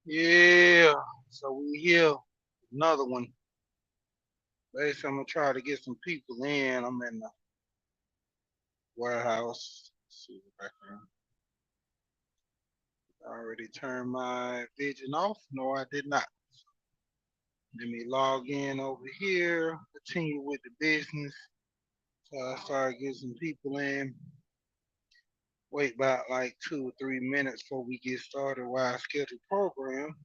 Yeah, so we here. Another one. Basically, I'm gonna try to get some people in. I'm in the warehouse. Let's see if I can already turn my vision off. No, I did not. Let me log in over here. Continue with the business. So I start getting some people in. Wait about like 2 or 3 minutes before we get started while I schedule program.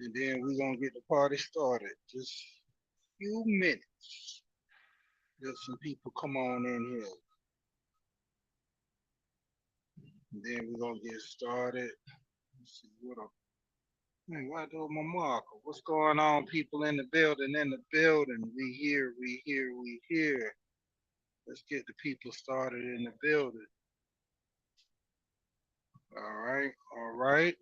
And then we're gonna get the party started. Just a few minutes. Let some people come on in here. And then we're gonna get started. Let's see what up. Man, why do my marker? What's going on, people in the building? In the building, we here, we here, we here. Let's get the people started in the building. All right, all right.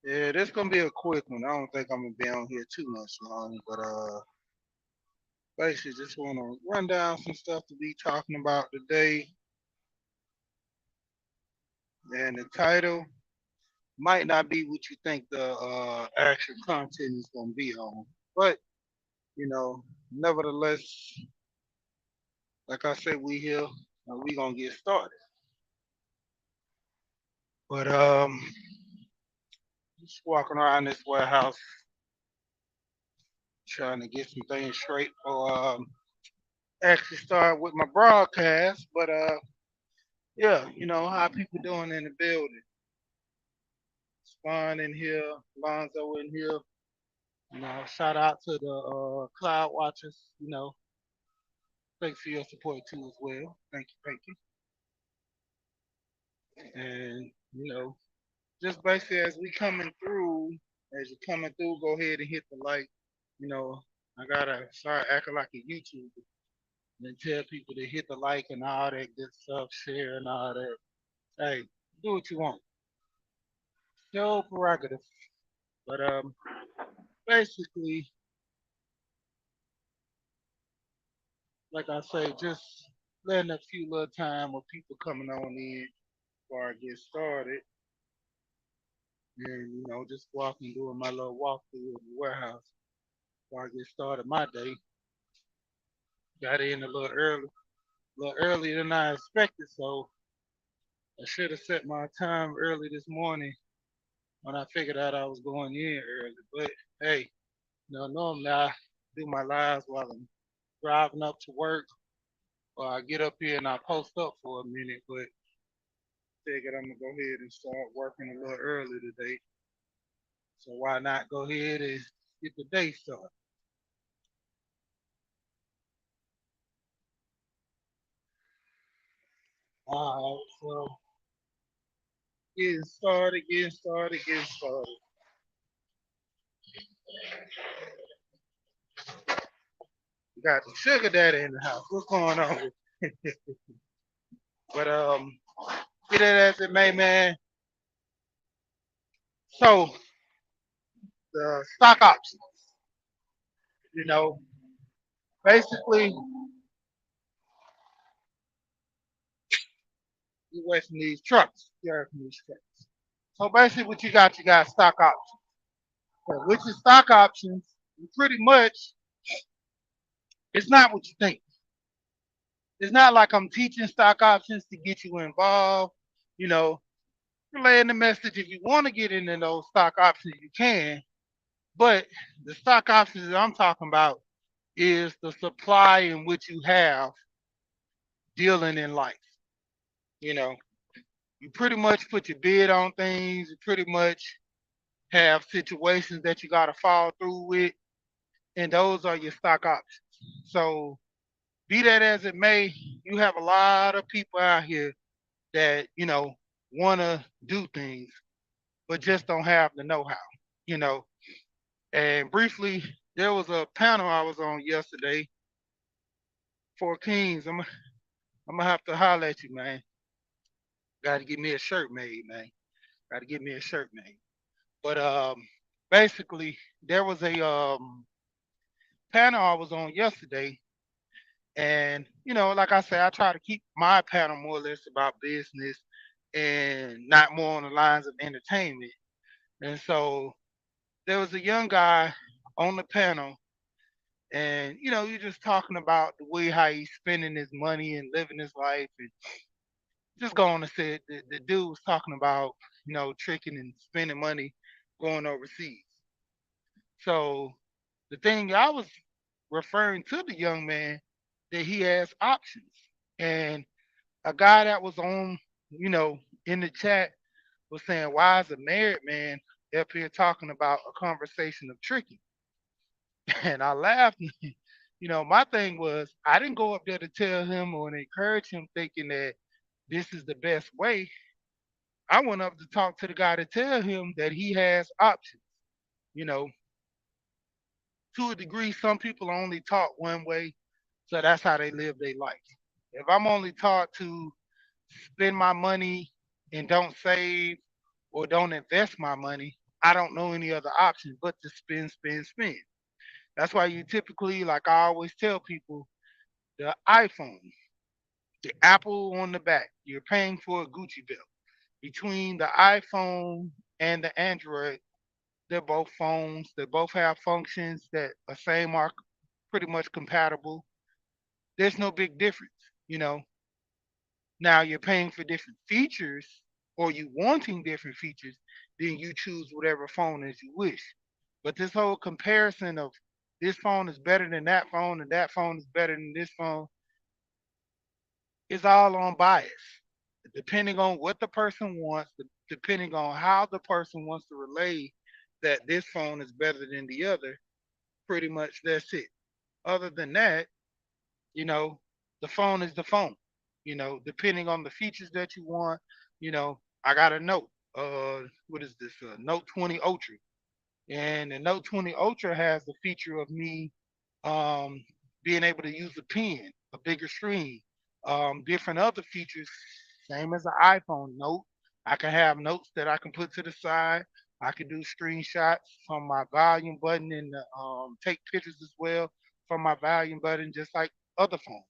Yeah, this gonna be a quick one. I don't think I'm gonna be on here too much long, but basically just wanna run down some stuff to be talking about today. And the title might not be what you think the actual content is gonna be on, but nevertheless, like I said, we here and we gonna get started. But just walking around this warehouse trying to get some things straight for actually start with my broadcast. But yeah, how people doing in the building. Spawn in here, Lonzo in here. Shout out to the cloud watchers. Thanks for your support too as well. Thank you, thank you. And just basically as we coming through, as you're coming through, go ahead and hit the like. You know, I gotta start acting like a YouTuber and tell people to hit the like and all that good stuff, share and all that. Hey, do what you want. Your prerogative. But basically, like I say, just letting a few little time with people coming on in before I get started. And just walking, doing my little walkthrough of the warehouse before I get started my day. Got in a little earlier than I expected, so I should have set my time early this morning when I figured out I was going in early. But hey, normally I do my lives while I'm driving up to work, or I get up here and I post up for a minute. But figured I'm gonna go ahead and start working a little early today. So why not go ahead and get the day started? All right, so getting started. We got the sugar daddy in the house. What's going on? But get it as it may, man. So the stock options, you know, basically you wasting these trucks. You're from these trucks. So basically, what you got stock options. So which is stock options? Pretty much, it's not what you think. It's not like I'm teaching stock options to get you involved. You know, relaying the message. If you want to get into those stock options, you can. But the stock options that I'm talking about is the supply in which you have dealing in life. You know, you pretty much put your bid on things. You pretty much have situations that you got to follow through with, and those are your stock options. So, be that as it may, you have a lot of people out here that want to do things, but just don't have the know-how. You know, and briefly, there was a panel I was on yesterday for Kings. I'm gonna have to holler at you, man. Got to get me a shirt made, man. Got to get me a shirt made. But basically, there was a panel I was on yesterday, And, like I said, I try to keep my panel more or less about business and not more on the lines of entertainment. And so there was a young guy on the panel, and, you're just talking about the way how he's spending his money and living his life. And just going to say it, the dude was talking about, tricking and spending money going overseas. So the thing I was referring to the young man that he has options. And a guy that was on, you know, in the chat was saying, why is a married man up here talking about a conversation of tricking? And I laughed. My thing was I didn't go up there to tell him or to encourage him thinking that this is the best way. I went up to talk to the guy to tell him that he has options. You know, to a degree, some people are only taught one way, so that's how they live their life. If I'm only taught to spend my money and don't save or don't invest my money, I don't know any other option but to spend, spend, spend. That's why you typically, like I always tell people, the iPhone, the Apple on the back, you're paying for a Gucci belt. Between the iPhone and the Android, they're both phones. They both have functions that are same are pretty much compatible. There's no big difference, you know. Now you're paying for different features or you wanting different features, then you choose whatever phone as you wish. But this whole comparison of this phone is better than that phone and that phone is better than this phone is all on bias. Depending on what the person wants, depending on how the person wants to relay that this phone is better than the other, pretty much that's it. Other than that, you know, the phone is the phone. Depending on the features that you want, I got a note. What is this? Note 20 Ultra. And the Note 20 Ultra has the feature of me um, being able to use a pen, a bigger screen, different other features, same as the iPhone Note. I can have notes that I can put to the side. I can do screenshots from my volume button and take pictures as well from my volume button, just like other phones.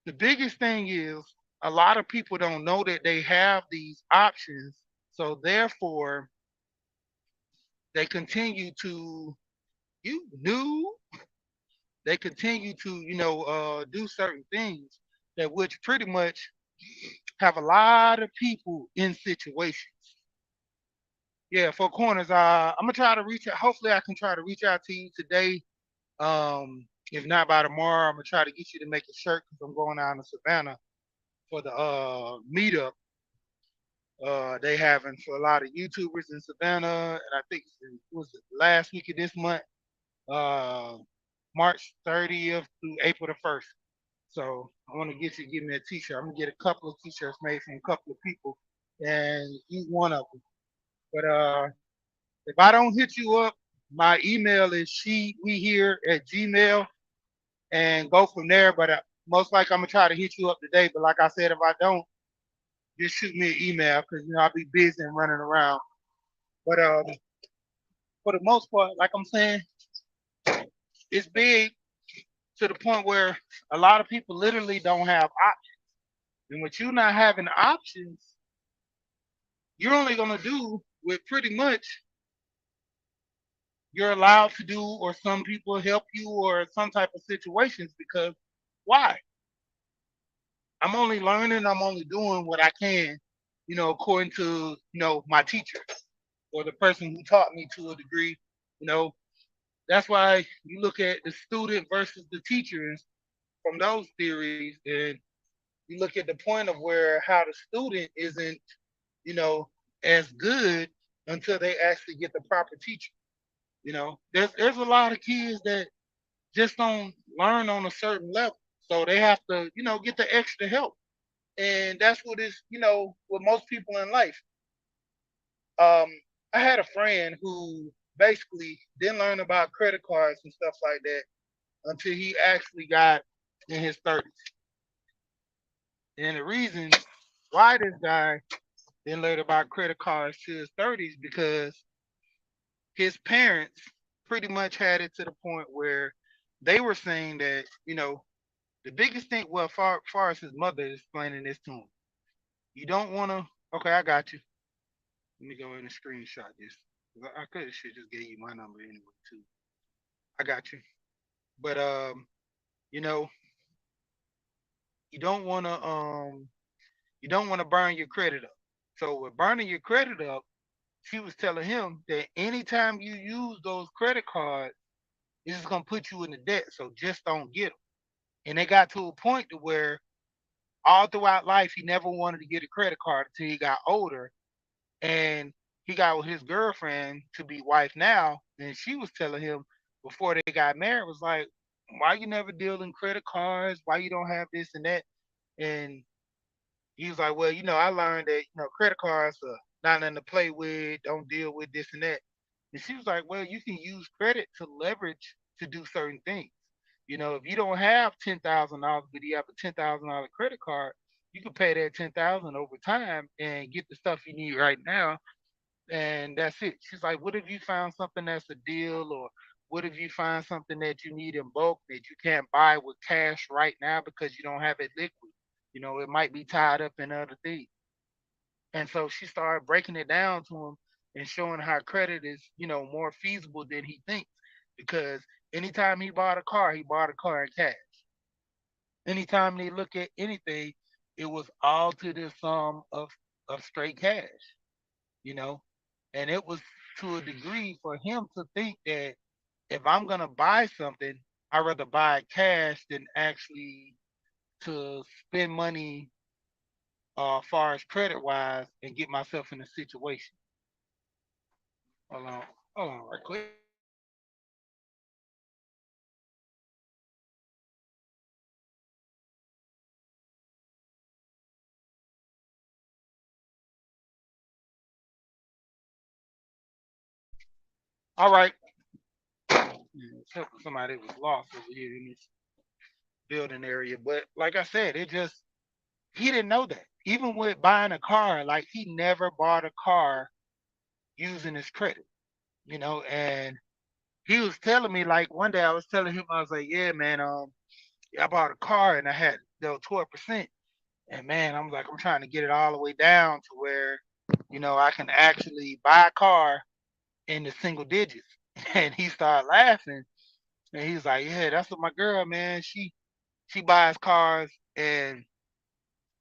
The biggest thing is a lot of people don't know that they have these options. So therefore, they continue to you knew they continue to do certain things that which pretty much have a lot of people in situations. Yeah, for corners, I'm gonna try to reach out. Hopefully, I can try to reach out to you today. If not by tomorrow, I'm gonna try to get you to make a shirt because I'm going out in Savannah for the meetup they having for a lot of YouTubers in Savannah, and I think it was the last week of this month, uh, March 30th through April the 1st. So I want to get you to give me a T-shirt. I'm gonna get a couple of T-shirts made from a couple of people, and eat one of them. But if I don't hit you up, my email is we here at Gmail, and go from there. But most likely I'm gonna try to hit you up today. But like I said, if I don't, just shoot me an email because I'll be busy and running around. But for the most part, like I'm saying, it's big to the point where a lot of people literally don't have options. And with you not having options, you're only gonna do with pretty much you're allowed to do, or some people help you, or some type of situations. Because why? I'm only learning. I'm only doing what I can, according to my teacher or the person who taught me to a degree. You know, that's why you look at the student versus the teacher from those theories, and you look at the point of where how the student isn't, you know, as good until they actually get the proper teacher. There's a lot of kids that just don't learn on a certain level, so they have to, get the extra help, and that's what is, with most people in life. Um, I had a friend who basically didn't learn about credit cards and stuff like that until he actually got in his 30s. And the reason why this guy didn't learn about credit cards to his 30s because his parents pretty much had it to the point where they were saying that, The biggest thing, well, far as his mother is explaining this to him, you don't want to. Okay, I got you. Let me go in and screenshot this. I could have should just gave you my number anyway too. I got you. But you know, you don't want to you don't want to burn your credit up. So with burning your credit up, she was telling him that anytime you use those credit cards, it's just gonna put you in the debt. So just don't get them. And they got to a point to where all throughout life he never wanted to get a credit card until he got older, and he got with his girlfriend to be wife now, and she was telling him before they got married was like, why you never deal in credit cards? Why you don't have this and that? And he was like, well, I learned that credit cards are not nothing to play with. Don't deal with this and that. And she was like, well, you can use credit to leverage to do certain things. If you don't have $10,000, but you have a $10,000 credit card, you can pay that 10,000 over time and get the stuff you need right now, and that's it. She's like, what if you found something that's a deal, or what if you find something that you need in bulk that you can't buy with cash right now because you don't have it liquid? It might be tied up in other things. And so she started breaking it down to him and showing how credit is, more feasible than he thinks. Because anytime he bought a car in cash. Anytime they look at anything, it was all to the sum of straight cash, you know. And it was to a degree for him to think that if I'm gonna buy something, I'd rather buy it cash than actually to spend money far as credit wise and get myself in a situation. Hold on, hold on, right quick. All right. Except for somebody that was lost over here in this building area. But like I said, it just he didn't know that. Even with buying a car, like he never bought a car using his credit, and he was telling me like one day I was telling him, I was like, yeah, man, I bought a car and I had 12%. And man, I'm like, I'm trying to get it all the way down to where, I can actually buy a car in the single digits. And he started laughing and he's like, yeah, that's what my girl, man. She buys cars, and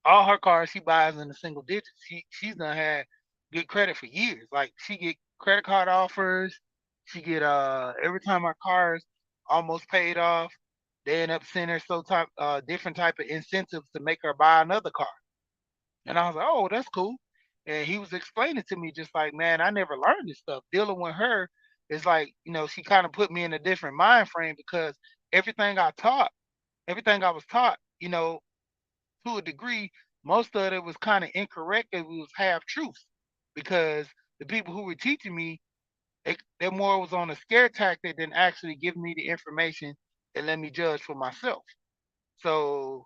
all her cars she buys in the single digits. She's done had good credit for years. Like she get credit card offers. She get every time her car's almost paid off, they end up sending her different type of incentives to make her buy another car. And I was like, oh, that's cool. And he was explaining to me just like, man, I never learned this stuff. Dealing with her is like, she kind of put me in a different mind frame because everything I taught, everything I was taught, to a degree, most of it was kind of incorrect. It was half truth because the people who were teaching me, they more was on a scare tactic than actually giving me the information and let me judge for myself. So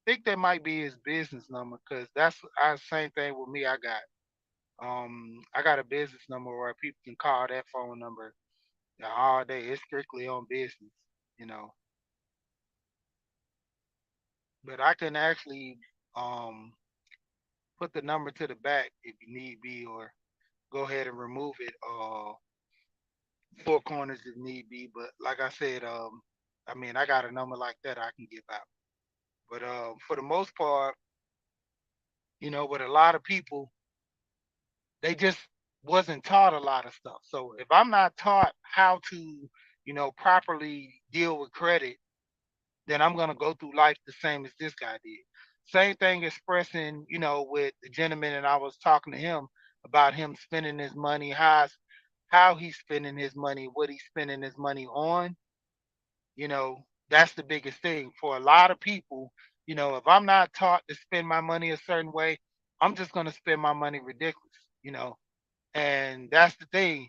I think that might be his business number because that's the same thing with me. I got a business number where people can call that phone number all day. It's strictly on business, you know. But I can actually um put the number to the back if you need be, or go ahead and remove it four corners if need be. But like I said, I mean I got a number like that I can give out. But for the most part, with a lot of people, they just wasn't taught a lot of stuff. So if I'm not taught how to, properly deal with credit, then I'm gonna go through life the same as this guy did. Same thing expressing, with the gentleman, and I was talking to him about him spending his money, how he's spending his money, what he's spending his money on. That's the biggest thing for a lot of people. If I'm not taught to spend my money a certain way, I'm just gonna spend my money ridiculous. And that's the thing.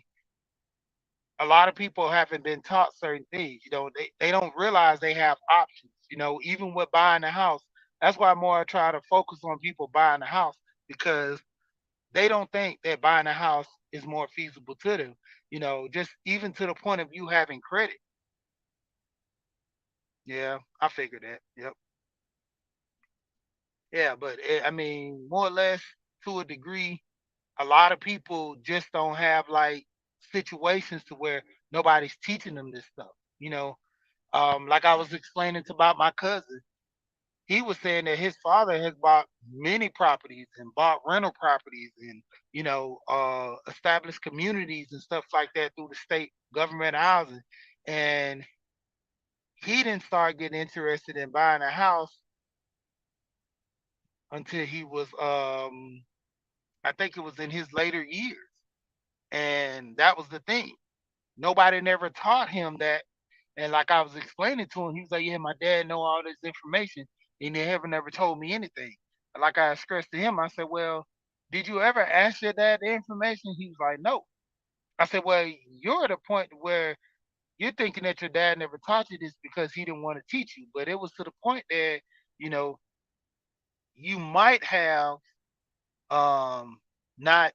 A lot of people haven't been taught certain things. They don't realize they have options. Even with buying a house. That's why more I try to focus on people buying a house because they don't think that buying a house is more feasible to them. Just even to the point of you having credit. Yeah, I figured that. Yep. Yeah, but I mean, more or less to a degree, a lot of people just don't have like situations to where nobody's teaching them this stuff. You know, like I was explaining to about my cousin, he was saying that his father has bought many properties and bought rental properties and established communities and stuff like that through the state government housing, and he didn't start getting interested in buying a house until he was I think it was in his later years. And that was the thing. Nobody never taught him that. And like I was explaining to him, he was like, "Yeah, my dad know all this information, and they never told me anything." Like I stressed to him, I said, "Well, did you ever ask your dad the information?" He was like, "No." I said, "Well, you're at a point where you're thinking that your dad never taught you this because he didn't want to teach you, but it was to the point that you know you might have not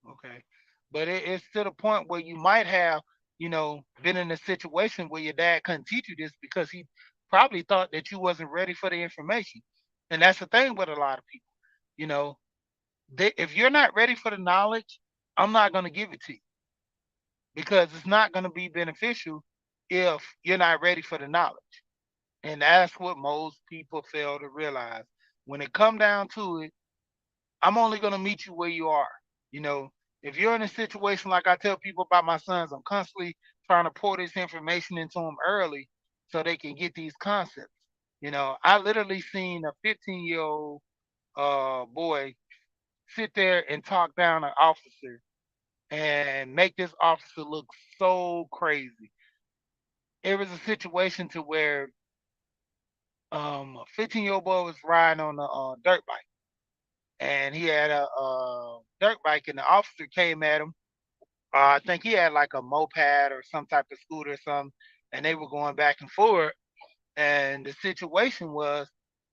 okay. But it's to the point where you might have, been in a situation where your dad couldn't teach you this because he probably thought that you wasn't ready for the information. And that's the thing with a lot of people. You know, if you're not ready for the knowledge, I'm not going to give it to you because it's not going to be beneficial if you're not ready for the knowledge. And that's what most people fail to realize. When it come down to it, I'm only going to meet you where you are. You know, if you're in a situation like I tell people about my sons, I'm constantly trying to pour this information into them early so they can get these concepts. I literally seen a 15-year-old boy sit there and talk down an officer and make this officer look so crazy. It was a situation to where a 15-year-old boy was riding on a dirt bike, and he had a dirt bike, and the officer came at him. I think he had like a moped or some type of scooter or something, and they were going back and forth. And the situation was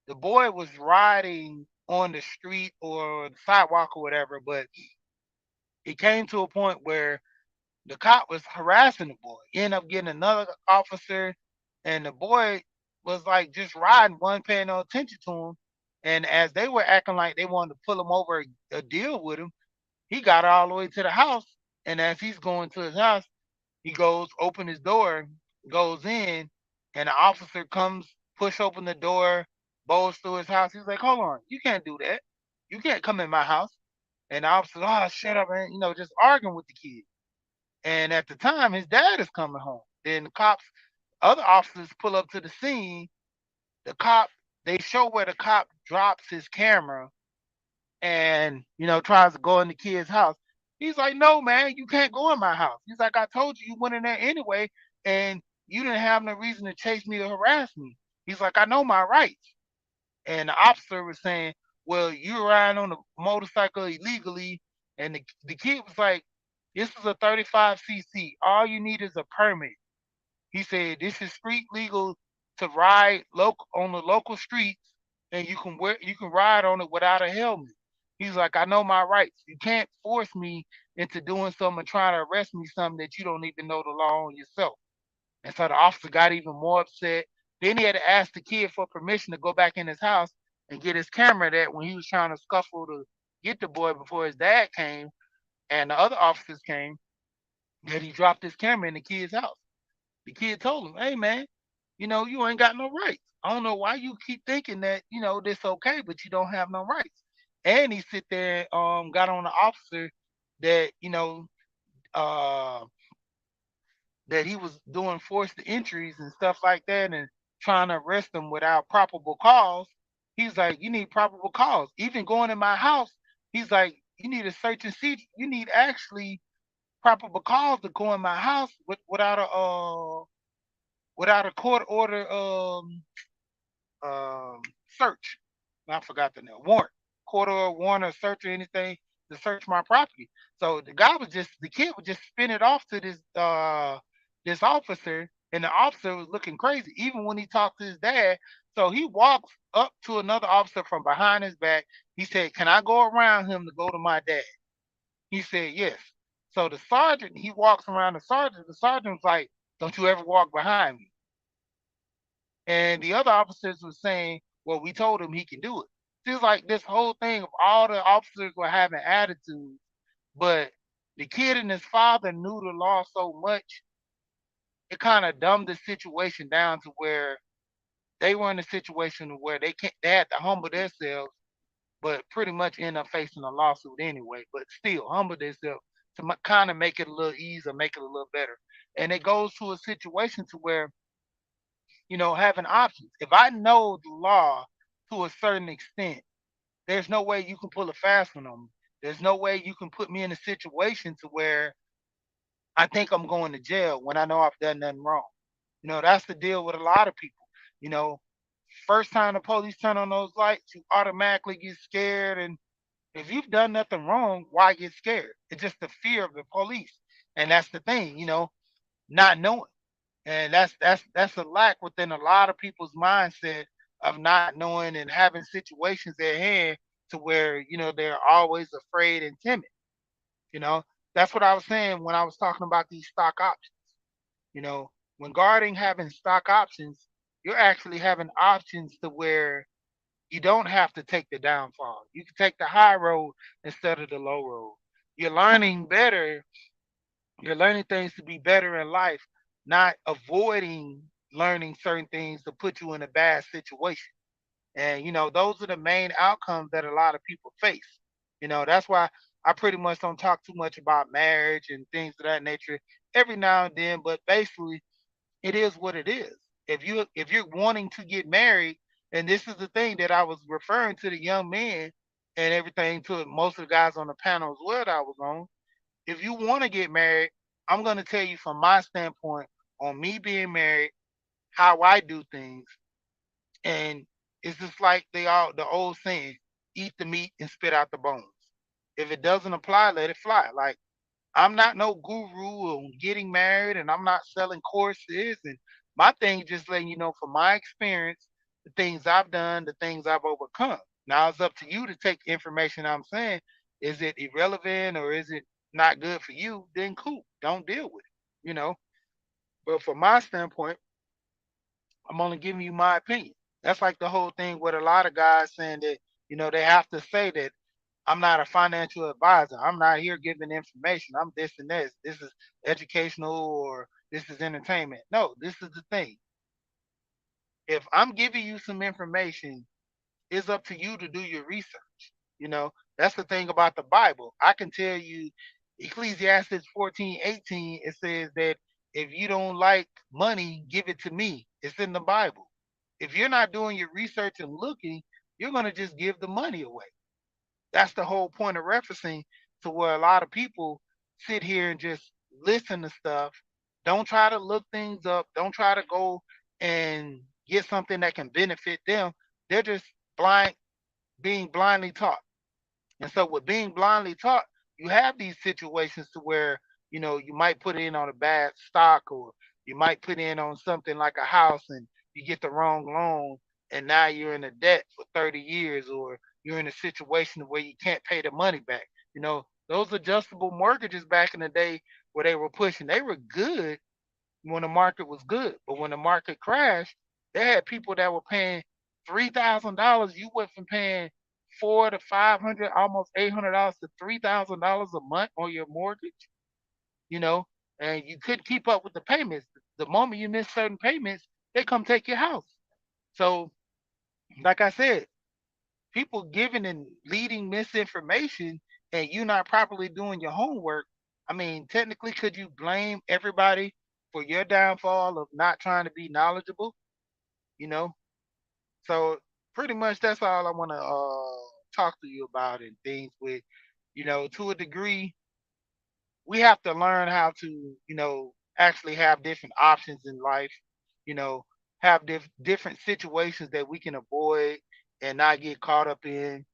the boy was riding on the street or the sidewalk or whatever, but it came to a point where the cop was harassing the boy. He ended up getting another officer, and the boy was like just riding, wasn't paying no attention to him. And as they were acting like they wanted to pull him over a deal with him, he got all the way to the house. And as he's going to his house, he goes, open his door, goes in, and the officer comes, push open the door, bowls through his house. He's like, hold on, you can't do that. You can't come in my house. And the officer, oh, shut up, man, just arguing with the kid. And at the time, his dad is coming home. Then the cops, other officers pull up to the scene. The cop, they show where the cop drops his camera and tries to go in the kid's house. He's like, "No, man, you can't go in my house." He's like, "I told you went in there anyway, and you didn't have no reason to chase me or harass me." He's like, "I know my rights." And the officer was saying, "Well, you're riding on a motorcycle illegally," and the kid was like, "This is a 35cc. All you need is a permit." He said, "This is street legal to ride local on the local streets, and you can ride on it without a helmet." He's like, "I know my rights. You can't force me into doing something and trying to arrest me something that you don't even know the law on yourself." And so the officer got even more upset. Then he had to ask the kid for permission to go back in his house and get his camera that when he was trying to scuffle to get the boy before his dad came and the other officers came, that he dropped his camera in the kid's house. The kid told him, "Hey man, you ain't got no rights. I don't know why you keep thinking that, this okay, but you don't have no rights." And he sit there got on the officer that, uh that he was doing forced entries and stuff like that and trying to arrest him without probable cause. He's like, "You need probable cause. Even going in my house," he's like, "You need a search and see. You need actually probable cause to go in my house without a court order um search." I forgot the name. Warrant. Court order warrant or search or anything to search my property. So the kid would just spin it off to this officer, and the officer was looking crazy. Even when he talked to his dad, So he walks up to another officer from behind his back. He said, "Can I go around him to go to my dad?" He said, "Yes." So the sergeant, he walks around the sergeant. The sergeant's like, "Don't you ever walk behind me." And the other officers were saying, "Well, we told him he can do it." Feels like this whole thing of all the officers were having attitudes, but the kid and his father knew the law so much, it kind of dumbed the situation down to where they were in a situation where they had to humble themselves, but pretty much end up facing a lawsuit anyway. But still, humble themselves to kind of make it a little easier, make it a little better. And it goes to a situation to where having options. If I know the law to a certain extent, there's no way you can pull a fast one on me. There's no way you can put me in a situation to where I think I'm going to jail when I know I've done nothing wrong. That's the deal with a lot of people. You know, First time the police turn on those lights, you automatically get scared. And if you've done nothing wrong, why get scared? It's just the fear of the police. And that's the thing, not knowing. And that's a lack within a lot of people's mindset of not knowing and having situations at hand to where, they're always afraid and timid. You know, that's what I was saying when I was talking about these stock options. You know, when guarding having stock options, you're actually having options to where you don't have to take the downfall. You can take the high road instead of the low road. You're learning better. You're learning things to be better in life, not avoiding learning certain things to put you in a bad situation. And those are the main outcomes that a lot of people face. That's why I pretty much don't talk too much about marriage and things of that nature every now and then, but basically it is what it is. If you're wanting to get married, and this is the thing that I was referring to the young men and everything to most of the guys on the panel as well that I was on. If you want to get married, I'm going to tell you from my standpoint on me being married, how I do things, and it's just like the old saying, eat the meat and spit out the bones. If it doesn't apply, let it fly. Like, I'm not no guru on getting married, and I'm not selling courses. And my thing is just letting you know from my experience, the things I've done, the things I've overcome. Now it's up to you to take the information I'm saying. Is it irrelevant or is it not good for you? Then cool, don't deal with it. But from my standpoint, I'm only giving you my opinion. That's like the whole thing with a lot of guys saying that, they have to say that I'm not a financial advisor. I'm not here giving information. I'm this and this. This is educational or this is entertainment. No, this is the thing. If I'm giving you some information, it's up to you to do your research. That's the thing about the Bible. I can tell you Ecclesiastes 14:18, it says that if you don't like money, give it to me. It's in the Bible. If you're not doing your research and looking, you're going to just give the money away. That's the whole point of referencing to where a lot of people sit here and just listen to stuff. Don't try to look things up. Don't try to go and get something that can benefit them. They're just blind, being blindly taught. And so with being blindly taught, you have these situations to where, you might put in on a bad stock, or you might put in on something like a house and you get the wrong loan, and now you're in a debt for 30 years, or you're in a situation where you can't pay the money back. Those adjustable mortgages back in the day where they were pushing, they were good when the market was good. But when the market crashed, they had people that were paying $3,000. You went from paying 400 to 500, almost $800 to $3,000 a month on your mortgage. You know, and you couldn't keep up with the payments. The moment you miss certain payments, they come take your house. So, like I said, people giving and leading misinformation, and you not properly doing your homework. I mean, technically, could you blame everybody for your downfall of not trying to be knowledgeable? You know, so pretty much that's all I want to talk to you about and things with. To a degree, we have to learn how to, actually have different options in life. You know, have different situations that we can avoid and not get caught up in,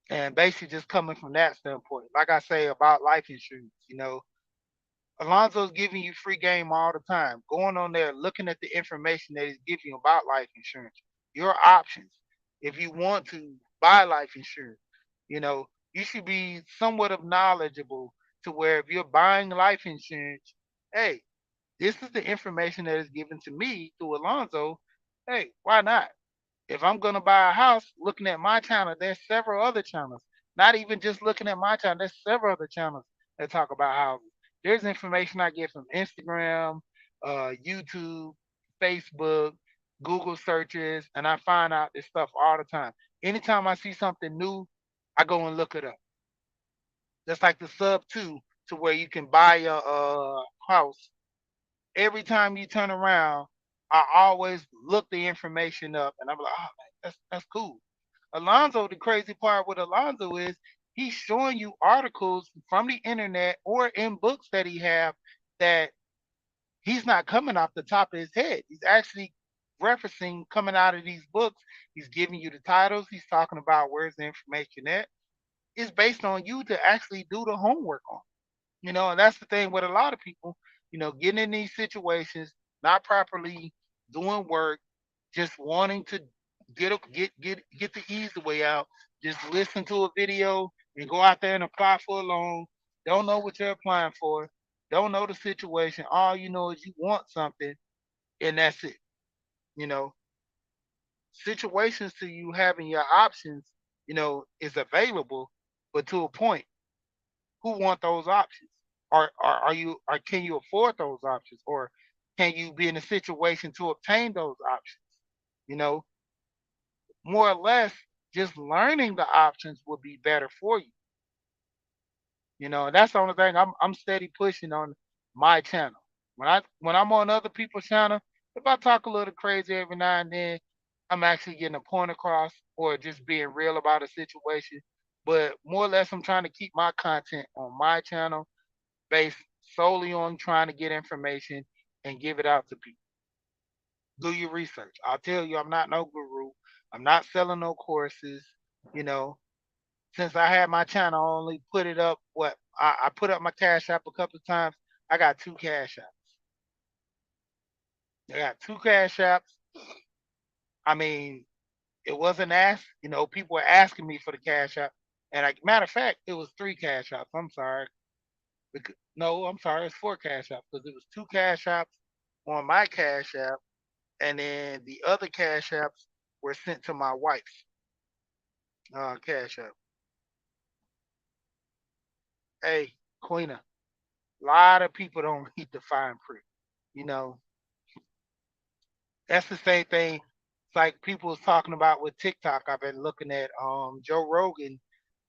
and basically just coming from that standpoint. Like I say about life insurance, Alonzo's giving you free game all the time. Going on there, looking at the information that he's giving you about life insurance. your options. If you want to buy life insurance, you know, you should be somewhat of knowledgeable to where if you're buying life insurance, hey, this is the information that is given to me through Alonzo. Hey, why not? If I'm gonna buy a house, looking at my channel, there's several other channels. Not even just looking at my channel, there's several other channels that talk about houses. There's information I get from Instagram, YouTube, Facebook, Google searches, and I find out this stuff all the time. Anytime I see something new, I go and look it up. Just like the sub two, to where you can buy a house. Every time you turn around, I always look the information up, and I'm like, oh, man, that's cool. Alonzo, the crazy part with Alonzo is he's showing you articles from the internet or in books that he have that he's not coming off the top of his head. He's actually referencing coming out of these books. He's giving you the titles. He's talking about where's the information at. It's based on you to actually do the homework on. And that's the thing with a lot of people, getting in these situations, not properly doing work, just wanting to get the easy way out, just listen to a video and go out there and apply for a loan. Don't know what you're applying for, don't know the situation. All you know is you want something, and that's it. You know, situations to you having your options, is available, but to a point. Who want those options? Or can you afford those options? Or can you be in a situation to obtain those options? You know, more or less, just learning the options would be better for you. And that's the only thing I'm steady pushing on my channel. When I'm on other people's channel, if I talk a little crazy every now and then, I'm actually getting a point across or just being real about a situation. But more or less, I'm trying to keep my content on my channel based solely on trying to get information and give it out to people. Do your research. I'll tell you, I'm not no guru. I'm not selling no courses. You know, since I had my channel, I only put it up. I put up my Cash App a couple of times. I got two Cash Apps. I got two Cash Apps. I mean, it wasn't asked. People were asking me for the Cash App, and like matter of fact, it was three Cash Apps. I'm sorry. No, I'm sorry, it's four Cash Apps because it was two Cash Apps on my Cash App, and then the other Cash Apps were sent to my wife's Cash App. Hey, Queena, a lot of people don't read the fine print. You know, that's the same thing. It's like people was talking about with TikTok. I've been looking at Joe Rogan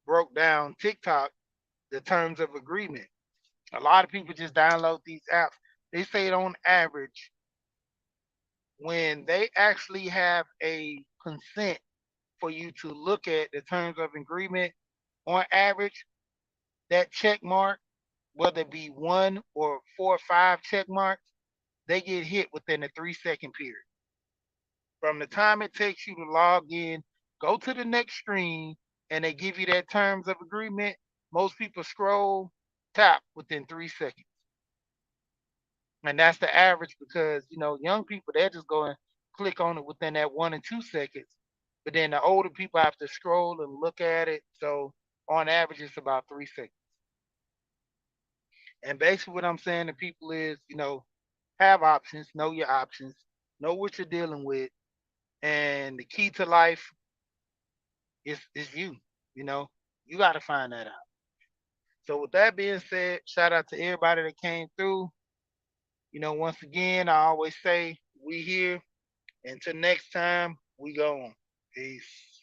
broke down TikTok, the terms of agreement. A lot of people just download these apps. They say on average, when they actually have a consent for you to look at the terms of agreement, on average, that check mark, whether it be one or 4 or 5 check marks, they get hit within a 3-second period. From the time it takes you to log in, go to the next screen, and they give you that terms of agreement, most people scroll, tap within 3 seconds. And that's the average because, young people, they're just going to click on it within that 1 and 2 seconds. But then the older people have to scroll and look at it. So on average, it's about 3 seconds. And basically, what I'm saying to people is, have options, know your options, know what you're dealing with. And the key to life is you. You know, you got to find that out. So with that being said, shout out to everybody that came through. Once again, I always say we here. Until next time, we go on. Peace.